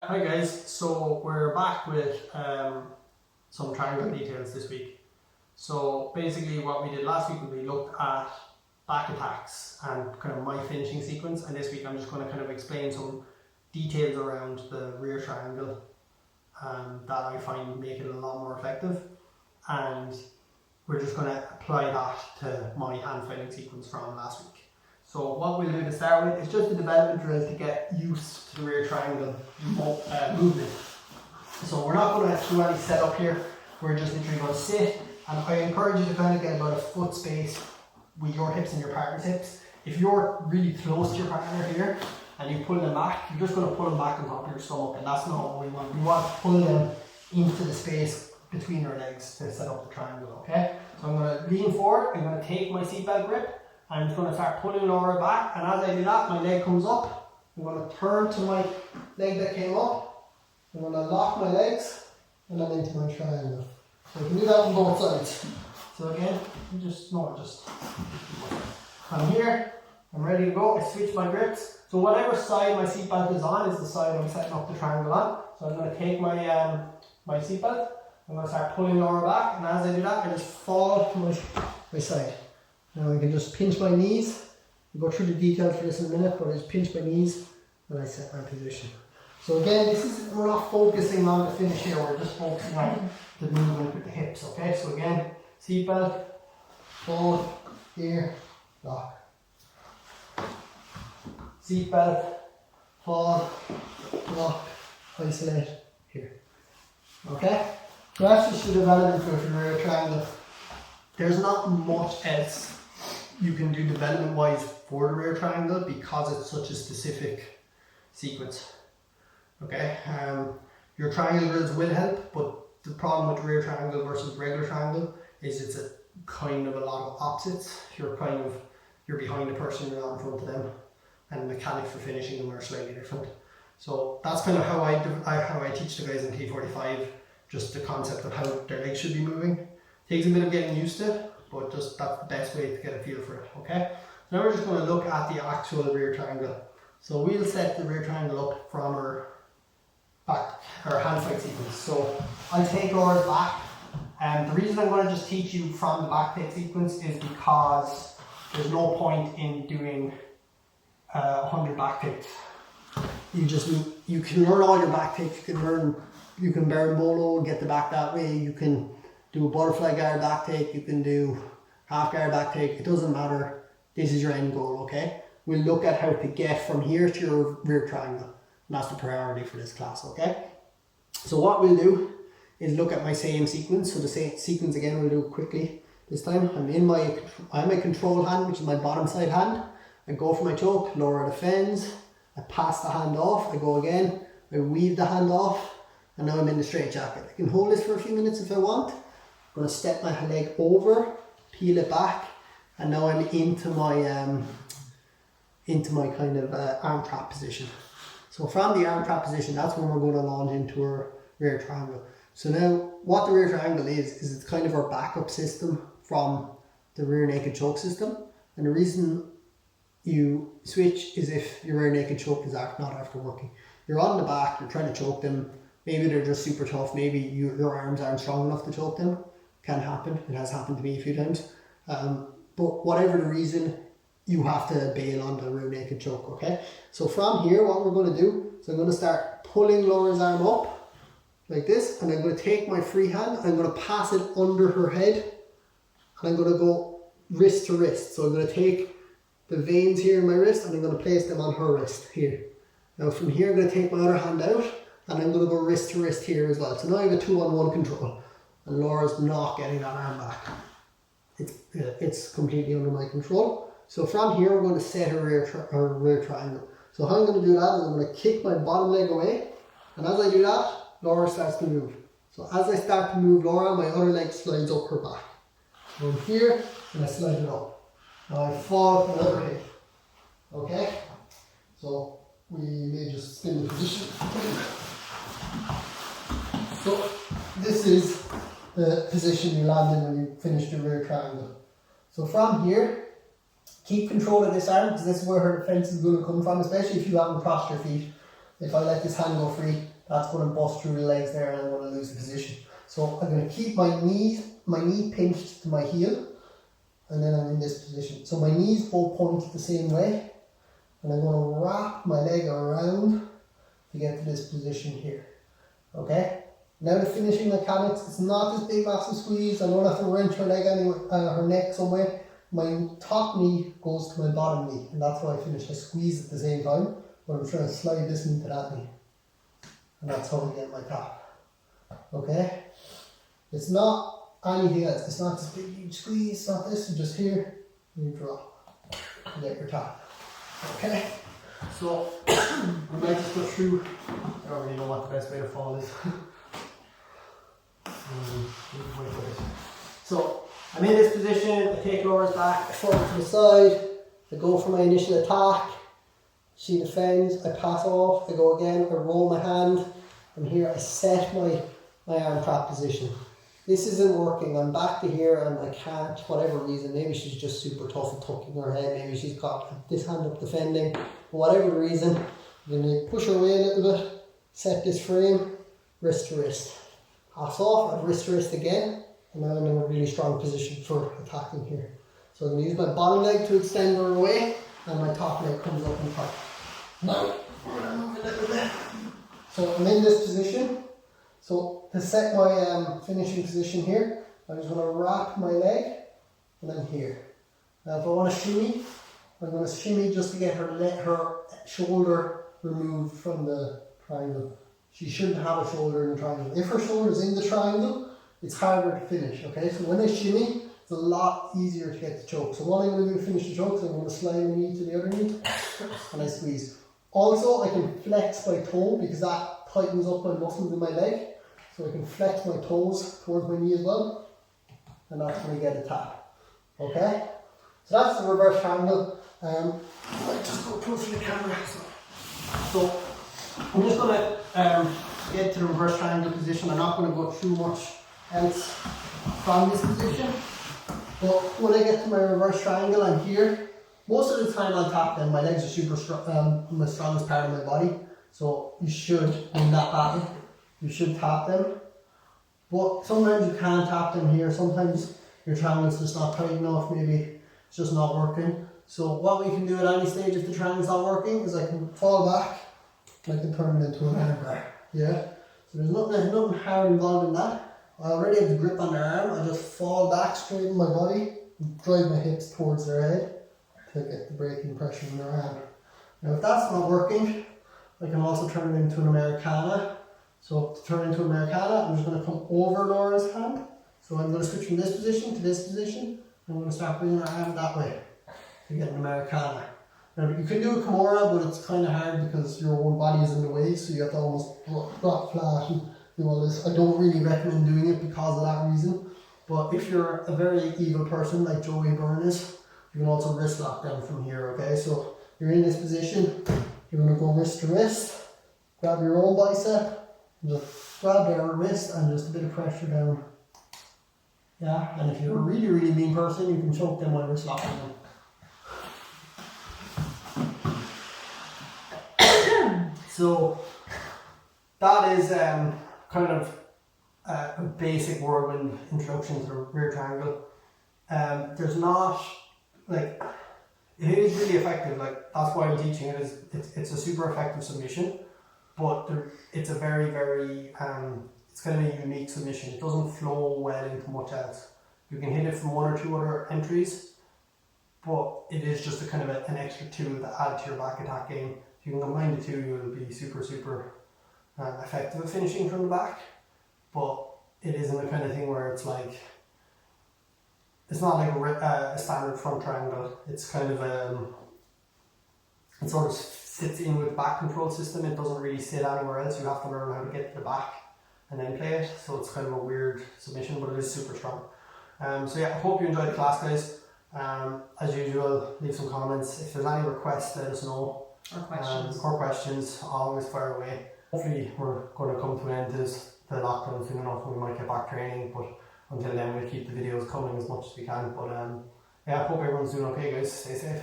Hi guys, so we're back with some triangle details this week. So basically what we did last week was we looked at back attacks and kind of my finishing sequence, and this week I'm just going to kind of explain some details around the rear triangle that I find make it a lot more effective, and we're just going to apply that to my hand fighting sequence from last week. So what we'll do to start with is just a development drill to get used to the rear triangle movement. So we're not going to do any setup here, we're just literally going to sit, and I encourage you to kind of get about a foot space with your hips and your partner's hips. If you're really close to your partner here and you pull them back, you're just going to pull them back on top of your stomach, and that's not what we want. We want to pull them into the space between our legs to set up the triangle, okay? So I'm going to lean forward, I'm going to take my seatbelt grip, I'm just going to start pulling Laura back, and as I do that, my leg comes up. I'm going to turn to my leg that came up. I'm going to lock my legs, and then into my triangle. So I can do that on both sides. So again, I'm here, I'm ready to go. I switch my grips. So whatever side my seatbelt is on is the side I'm setting up the triangle on. So I'm going to take my my seatbelt, I'm going to start pulling Laura back, and as I do that, I just fall to my side. Now I can just pinch my knees. We'll go through the details for this in a minute, but I just pinch my knees and I set my position. So again, we're not focusing on the finish here, we're just focusing on the movement with the hips, okay? So again, seatbelt, fold, here, lock. Seatbelt, fold, lock, isolate, here. Okay? So that's just the development for the rear triangle. There's not much else you can do development wise for the rear triangle because it's such a specific sequence. Okay, your triangle drills will help, but the problem with rear triangle versus regular triangle is it's a kind of a lot of opposites. You're behind the person, you're not in front of them, and the mechanics for finishing them are slightly different. So that's kind of how I teach the guys in T45, just the concept of how their legs should be moving. Takes a bit of getting used to it, but just that's the best way to get a feel for it, okay? So now we're just going to look at the actual rear triangle. So we'll set the rear triangle up from our hand fight sequence. So I'll take ours back, and the reason I'm going to just teach you from the back take sequence is because there's no point in doing 100 back takes. You can learn all your back takes, you can berimbolo, get the back that way, you can do a butterfly guard back take, you can do half guard back take, it doesn't matter. This is your end goal, okay? We'll look at how to get from here to your rear triangle, and that's the priority for this class, okay? So what we'll do is look at my same sequence. So the same sequence again, we'll do it quickly. This time I have my control hand, which is my bottom side hand. I go for my choke, Laura defends, I pass the hand off, I go again, I weave the hand off, and now I'm in the straight jacket. I can hold this for a few minutes if I want. I'm going to step my leg over, peel it back, and now I'm into my kind of arm trap position. So from the arm trap position, that's when we're going to launch into our rear triangle. So now what the rear triangle is it's kind of our backup system from the rear naked choke system. And the reason you switch is if your rear naked choke is not after working. You're on the back, you're trying to choke them, maybe they're just super tough, maybe your arms aren't strong enough to choke them. Can happen, it has happened to me a few times. But whatever the reason, you have to bail on the rear naked choke, okay? So from here, what we're going to do, so I'm going to start pulling Laura's arm up, like this, and I'm going to take my free hand, I'm going to pass it under her head, and I'm going to go wrist to wrist. So I'm going to take the veins here in my wrist, and I'm going to place them on her wrist, here. Now from here, I'm going to take my other hand out, and I'm going to go wrist to wrist here as well. So now I have a 2-on-1 control. And Laura's not getting that arm back. It's completely under my control. So from here, we're going to set a rear triangle. So how I'm going to do that is I'm going to kick my bottom leg away. And as I do that, Laura starts to move. So as I start to move Laura, my other leg slides up her back. So I'm here, and I slide it up. Now I fall to the other hip. Okay? So we may just spin the position. So this is the position you land in when you finish the rear triangle. So from here, keep control of this arm, because this is where her defense is going to come from, especially if you haven't crossed your feet. If I let this hand go free, that's going to bust through the legs there and I'm going to lose the position. So I'm going to keep my knee pinched to my heel, and then I'm in this position. So my knees both point the same way, and I'm going to wrap my leg around to get to this position here. Okay? Now the finishing mechanics, it's not this big massive squeeze. I don't have to wrench her leg anywhere, her neck somewhere. My top knee goes to my bottom knee, and that's how I finish. I squeeze at the same time, but I'm trying to slide this knee to that knee. And that's how I get my tap. Okay? It's not anything else. It's not this big huge squeeze, it's not this. You just here, and you drop. And get your tap. Okay? So, I might just go through. I don't really know what the best way to fall is. So, I'm in this position, I take Laura's back, I fall to the side, I go for my initial attack, she defends, I pass off, I go again, I roll my hand, and here I set my arm trap position. This isn't working, I'm back to here and I can't, whatever reason, maybe she's just super tough at tucking her head, maybe she's got this hand up defending, whatever the reason, I'm going to push her away a little bit, set this frame, wrist to wrist. Pass off, I've wrist to wrist again, and now I'm in a really strong position for attacking here. So I'm going to use my bottom leg to extend her away, and my top leg comes up and top. Now, we're going to move a little bit. So I'm in this position. So to set my finishing position here, I'm just going to wrap my leg, and then here. Now if I want to shimmy, I'm going to shimmy just to get her shoulder removed from the triangle. She shouldn't have a shoulder in the triangle. If her shoulder is in the triangle, it's harder to finish, okay? So when I shimmy, it's a lot easier to get the choke. So what I'm going to do to finish the choke is I'm going to slide my knee to the other knee, and I squeeze. Also, I can flex my toe because that tightens up my muscles in my leg. So I can flex my toes towards my knee as well, and that's when I get a tap, okay? So that's the reverse triangle. I might just go close to the camera. So I'm just going to get to the reverse triangle position. I'm not going to go too much else from this position. But when I get to my reverse triangle, I'm here. Most of the time I'll tap them. My legs are super strong, my strongest part of my body. So you should win that battle. You should tap them. But sometimes you can't tap them here. Sometimes your triangle's just not tight enough. Maybe it's just not working. So what we can do at any stage if the triangle's not working is I can fall back. I can turn it into an arm bar. Yeah? So there's nothing hard involved in that. I already have the grip on their arm. I just fall back, straighten my body, and drive my hips towards their head to get the braking pressure in their arm. Now if that's not working, I can also turn it into an Americana. So to turn into an Americana, I'm just going to come over Laura's hand. So I'm going to switch from this position to this position. I'm going to start bringing her arm that way to get an Americana. Now you can do a Kimura, but it's kind of hard because your own body is in the way, so you have to almost drop flat and do all this. I don't really recommend doing it because of that reason. But if you're a very evil person like Joey Byrne is, you can also wrist lock down from here, okay? So you're in this position, you're going to go wrist to wrist, grab your own bicep, and just grab their wrist and just a bit of pressure down. Yeah, and if you're a really, really mean person, you can choke them while wrist locking them. So that is kind of a basic whirlwind introduction to the rear triangle. There's not, like, it is really effective, like that's why I'm teaching it. It's a super effective submission, but it's a very, very, it's kind of a unique submission. It doesn't flow well into much else. You can hit it from one or two other entries, but it is just a kind of an extra tool to add to your back attack game. If you can combine the two, you'll be super, super effective at finishing from the back. But it isn't the kind of thing where it's like, it's not like a standard front triangle. It's kind of it sort of sits in with the back control system. It doesn't really sit anywhere else. You have to learn how to get to the back and then play it. So it's kind of a weird submission, but it is super strong. So yeah, I hope you enjoyed the class, guys. As usual, leave some comments. If there's any requests, let us know. Or questions, always fire away. Hopefully we're going to come to an end to the lockdown soon enough and we might get back training, but until then we'll keep the videos coming as much as we can. But yeah, I hope everyone's doing okay, guys. Stay safe.